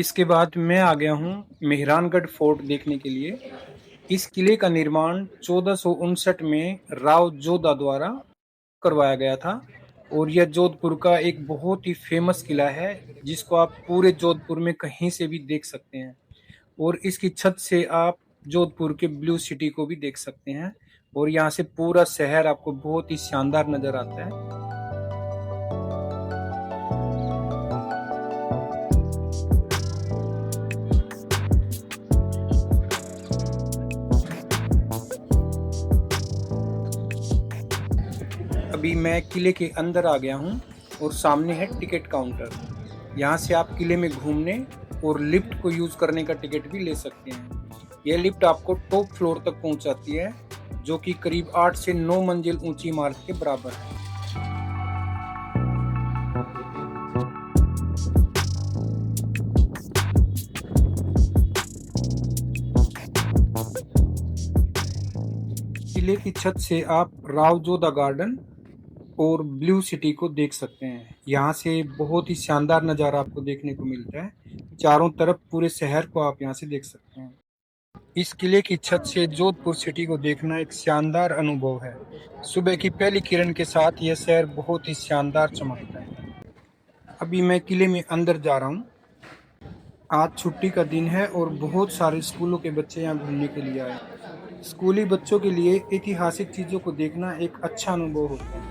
इसके बाद मैं आ गया हूँ मेहरानगढ़ फोर्ट देखने के लिए। इस किले का निर्माण 1459 में राव जोधा द्वारा करवाया गया था और यह जोधपुर का एक बहुत ही फेमस किला है, जिसको आप पूरे जोधपुर में कहीं से भी देख सकते हैं। और इसकी छत से आप जोधपुर के ब्लू सिटी को भी देख सकते हैं और यहाँ से पूरा शहर आपको बहुत ही शानदार नज़र आता है। अभी मैं किले के अंदर आ गया हूँ और सामने है टिकट काउंटर। यहाँ से आप किले में घूमने और लिफ्ट को यूज़ करने का टिकट भी ले सकते हैं। यह लिफ्ट आपको टॉप फ्लोर तक पहुँचाती है, जो कि करीब 8 से 9 मंजिल ऊंची इमारत के बराबर है। किले की छत से आप राव जोधा गार्डन और ब्लू सिटी को देख सकते हैं। यहाँ से बहुत ही शानदार नज़ारा आपको देखने को मिलता है। चारों तरफ पूरे शहर को आप यहाँ से देख सकते हैं। इस किले की छत से जोधपुर सिटी को देखना एक शानदार अनुभव है। सुबह की पहली किरण के साथ यह शहर बहुत ही शानदार चमकता है। अभी मैं किले में अंदर जा रहा हूँ। आज छुट्टी का दिन है और बहुत सारे स्कूलों के बच्चे यहाँ घूमने के लिए आए। स्कूली बच्चों के लिए ऐतिहासिक चीज़ों को देखना एक अच्छा अनुभव होता है।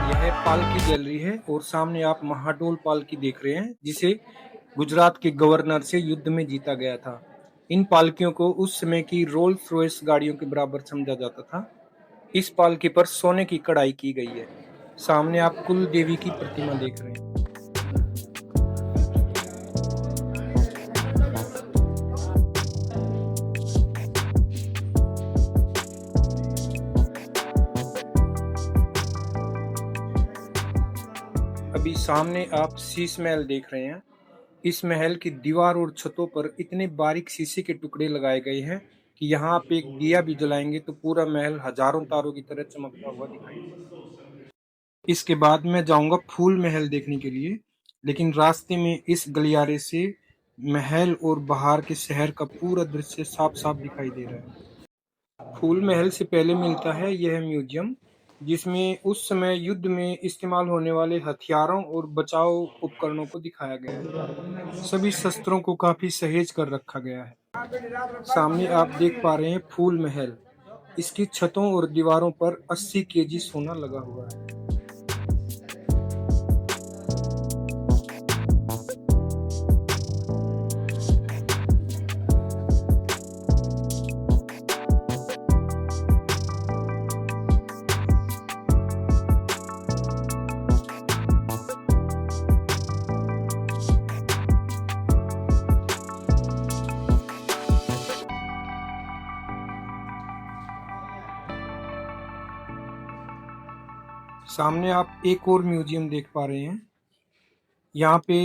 यह पालकी गैलरी है और सामने आप महाडोल पालकी देख रहे हैं, जिसे गुजरात के गवर्नर से युद्ध में जीता गया था। इन पालकियों को उस समय की रोल्स रॉयस गाड़ियों के बराबर समझा जाता था। इस पालकी पर सोने की कढ़ाई की गई है। सामने आप कुल देवी की प्रतिमा देख रहे हैं। अभी सामने आप शीश महल देख रहे हैं। इस महल की दीवार और छतों पर इतने बारीक शीशे के टुकड़े लगाए गए हैं कि यहाँ आप एक दिया भी जलाएंगे तो पूरा महल हजारों तारों की तरह चमकता हुआ दिखाई देगा। इसके बाद मैं जाऊंगा फूल महल देखने के लिए, लेकिन रास्ते में इस गलियारे से महल और बाहर के शहर का पूरा दृश्य साफ साफ दिखाई दे रहा है। फूल महल से पहले मिलता है यह म्यूजियम, जिसमें उस समय युद्ध में इस्तेमाल होने वाले हथियारों और बचाव उपकरणों को दिखाया गया है। सभी शस्त्रों को काफी सहेज कर रखा गया है। सामने आप देख पा रहे हैं फूल महल। इसकी छतों और दीवारों पर 80 केजी सोना लगा हुआ है। सामने आप एक और म्यूजियम देख पा रहे हैं। यहाँ पे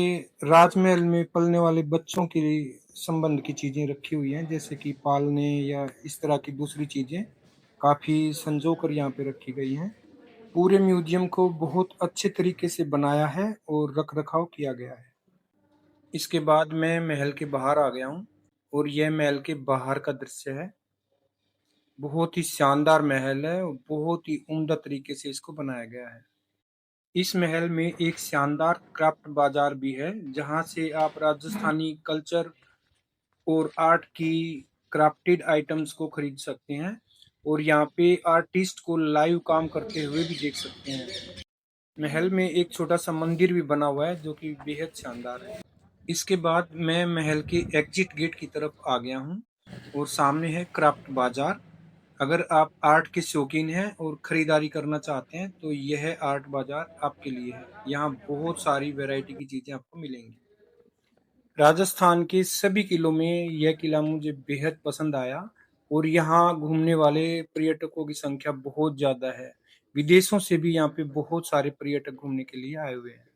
राजमहल में पलने वाले बच्चों के संबंध की चीजें रखी हुई हैं, जैसे कि पालने या इस तरह की दूसरी चीजें काफी संजो कर यहाँ पे रखी गई हैं। पूरे म्यूजियम को बहुत अच्छे तरीके से बनाया है और रख रखाव किया गया है। इसके बाद मैं महल के बाहर आ गया हूँ और यह महल के बाहर का दृश्य है। बहुत ही शानदार महल है और बहुत ही उम्दा तरीके से इसको बनाया गया है। इस महल में एक शानदार क्राफ्ट बाजार भी है, जहां से आप राजस्थानी कल्चर और आर्ट की क्राफ्टेड आइटम्स को खरीद सकते हैं और यहाँ पे आर्टिस्ट को लाइव काम करते हुए भी देख सकते हैं। महल में एक छोटा सा मंदिर भी बना हुआ है, जो कि बेहद शानदार है। इसके बाद मैं महल के एग्जिट गेट की तरफ आ गया हूँ और सामने है क्राफ्ट बाजार। अगर आप आर्ट के शौकीन हैं और खरीदारी करना चाहते हैं तो यह आर्ट बाजार आपके लिए है। यहाँ बहुत सारी वैरायटी की चीजें आपको मिलेंगी। राजस्थान के सभी किलों में यह किला मुझे बेहद पसंद आया और यहाँ घूमने वाले पर्यटकों की संख्या बहुत ज्यादा है। विदेशों से भी यहाँ पे बहुत सारे पर्यटक घूमने के लिए आए हुए हैं।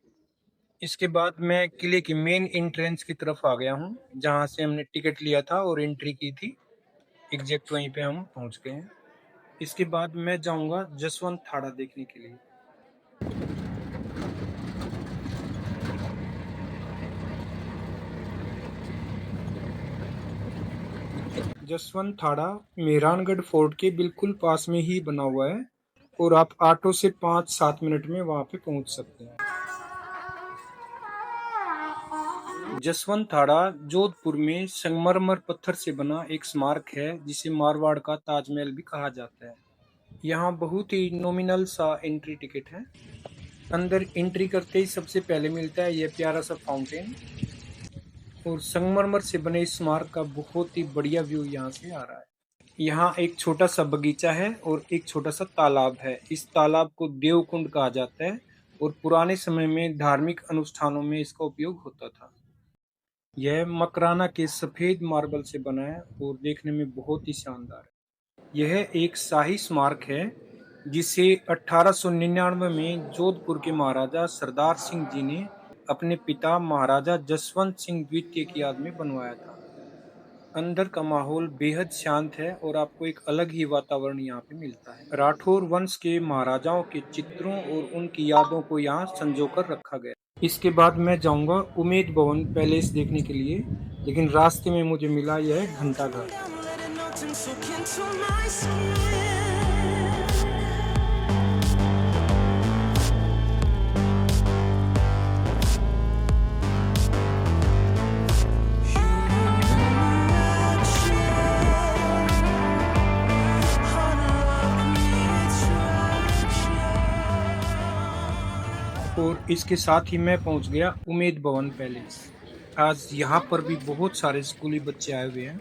इसके बाद मैं किले की मेन एंट्रेंस की तरफ आ गया हूँ, जहाँ से हमने टिकट लिया था और एंट्री की थी। एग्जैक्ट वहीं पे हम पहुँच गए हैं। इसके बाद मैं जाऊंगा जसवंत थाड़ा देखने के लिए। जसवंत थाड़ा मेहरानगढ़ फोर्ट के बिल्कुल पास में ही बना हुआ है और आप ऑटो से 5-7 मिनट में वहां पे पहुंच सकते हैं। जसवंत थाड़ा जोधपुर में संगमरमर पत्थर से बना एक स्मारक है जिसे मारवाड़ का ताजमहल भी कहा जाता है। यहाँ बहुत ही नॉमिनल सा एंट्री टिकट है। अंदर एंट्री करते ही सबसे पहले मिलता है यह प्यारा सा फाउंटेन और संगमरमर से बने इस स्मारक का बहुत ही बढ़िया व्यू यहाँ से आ रहा है। यहाँ एक छोटा सा बगीचा है और एक छोटा सा तालाब है। इस तालाब को देवकुंड कहा जाता है और पुराने समय में धार्मिक अनुष्ठानों में इसका उपयोग होता था। यह मकराना के सफेद मार्बल से बना है और देखने में बहुत ही शानदार है। यह एक शाही स्मारक है जिसे 1899 में जोधपुर के महाराजा सरदार सिंह जी ने अपने पिता महाराजा जसवंत सिंह द्वितीय की याद में बनवाया था। अंदर का माहौल बेहद शांत है और आपको एक अलग ही वातावरण यहाँ पे मिलता है। राठौर वंश के महाराजाओं के चित्रों और उनकी यादों को यहाँ संजोकर रखा गया। इसके बाद मैं जाऊंगा उमेद भवन पैलेस देखने के लिए, लेकिन रास्ते में मुझे मिला यह घंटाघर। और इसके साथ ही मैं पहुंच गया उमेद भवन पैलेस। आज यहाँ पर भी बहुत सारे स्कूली बच्चे आए हुए हैं।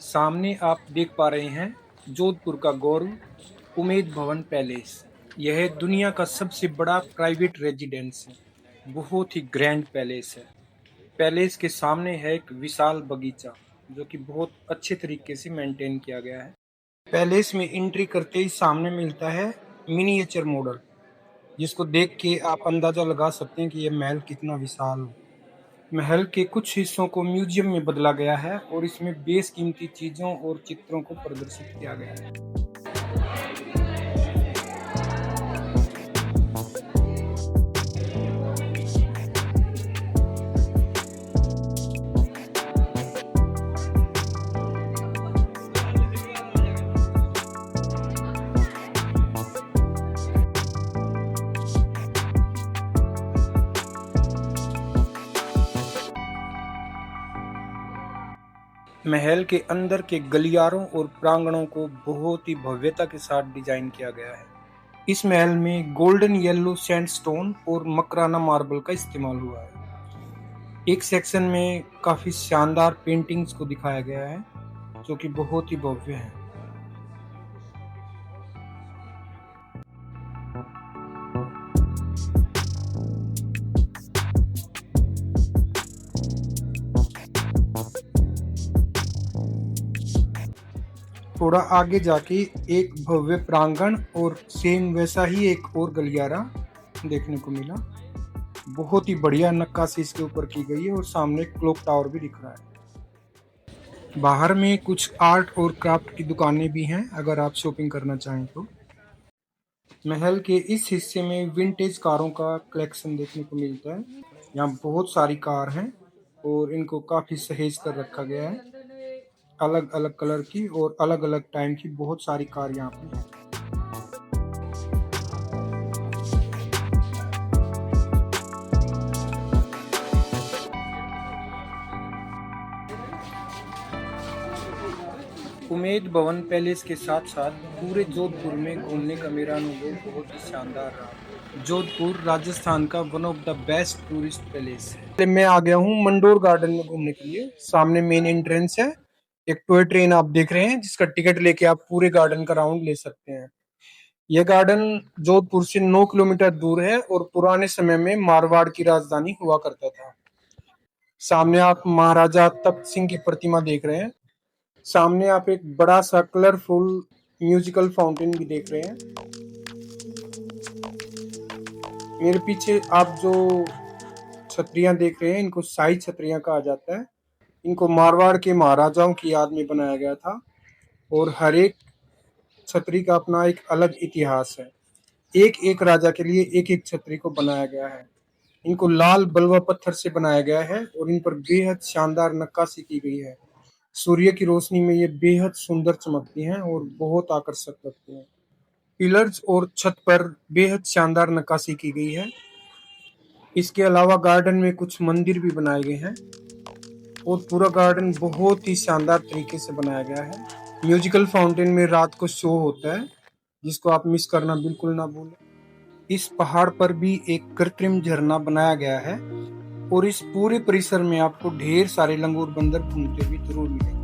सामने आप देख पा रहे हैं जोधपुर का गौरव उमेद भवन पैलेस। यह दुनिया का सबसे बड़ा प्राइवेट रेजिडेंस है। बहुत ही ग्रैंड पैलेस है। पैलेस के सामने है एक विशाल बगीचा जो कि बहुत अच्छे तरीके से मेंटेन किया गया है। पैलेस में एंट्री करते ही सामने मिलता है मिनिएचर मॉडल, जिसको देख के आप अंदाजा लगा सकते हैं कि यह महल कितना विशाल हो। महल के कुछ हिस्सों को म्यूजियम में बदला गया है और इसमें बेशकीमती चीजों और चित्रों को प्रदर्शित किया गया है। महल के अंदर के गलियारों और प्रांगणों को बहुत ही भव्यता के साथ डिजाइन किया गया है। इस महल में गोल्डन येलो सैंडस्टोन और मकराना मार्बल का इस्तेमाल हुआ है। एक सेक्शन में काफी शानदार पेंटिंग्स को दिखाया गया है जो कि बहुत ही भव्य है। थोड़ा आगे जाके एक भव्य प्रांगण और सेम वैसा ही एक और गलियारा देखने को मिला। बहुत ही बढ़िया नक्काशी इसके ऊपर की गई है और सामने क्लॉक टावर भी दिख रहा है। बाहर में कुछ आर्ट और क्राफ्ट की दुकानें भी हैं अगर आप शॉपिंग करना चाहें तो। महल के इस हिस्से में विंटेज कारों का कलेक्शन देखने को मिलता है। यहाँ बहुत सारी कार हैं और इनको काफी सहेज कर रखा गया है। अलग अलग कलर की और अलग अलग टाइम की बहुत सारी कार यहाँ पे हैं। उमेद भवन पैलेस के साथ साथ पूरे जोधपुर में घूमने का मेरा अनुभव बहुत ही शानदार रहा। जोधपुर राजस्थान का one of the best tourist palace है। मैं आ गया हूँ मंडोर गार्डन में घूमने के लिए। सामने मेन एंट्रेंस है। एक टॉय ट्रेन आप देख रहे हैं जिसका टिकट लेके आप पूरे गार्डन का राउंड ले सकते हैं। यह गार्डन जोधपुर से 9 किलोमीटर दूर है और पुराने समय में मारवाड़ की राजधानी हुआ करता था। सामने आप महाराजा तख्त सिंह की प्रतिमा देख रहे हैं। सामने आप एक बड़ा सा कलरफुल म्यूजिकल फाउंटेन भी देख रहे हैं। मेरे पीछे आप जो छतरियां देख रहे हैं इनको शाही छतरियां कहा जाता है। इनको मारवाड़ के महाराजाओं की याद में बनाया गया था और हर एक छतरी का अपना एक अलग इतिहास है। एक एक राजा के लिए एक एक छतरी को बनाया गया है। इनको लाल बलुआ पत्थर से बनाया गया है और इन पर बेहद शानदार नक्काशी की गई है। सूर्य की रोशनी में ये बेहद सुंदर चमकती हैं और बहुत आकर्षक लगती हैं। पिलर्स और छत पर बेहद शानदार नक्काशी की गई है। इसके अलावा गार्डन में कुछ मंदिर भी बनाए गए हैं और पूरा गार्डन बहुत ही शानदार तरीके से बनाया गया है। म्यूजिकल फाउंटेन में रात को शो होता है, जिसको आप मिस करना बिल्कुल ना भूलें। इस पहाड़ पर भी एक कृत्रिम झरना बनाया गया है और इस पूरे परिसर में आपको ढेर सारे लंगूर बंदर घूमते हुए जरूर मिलेंगे।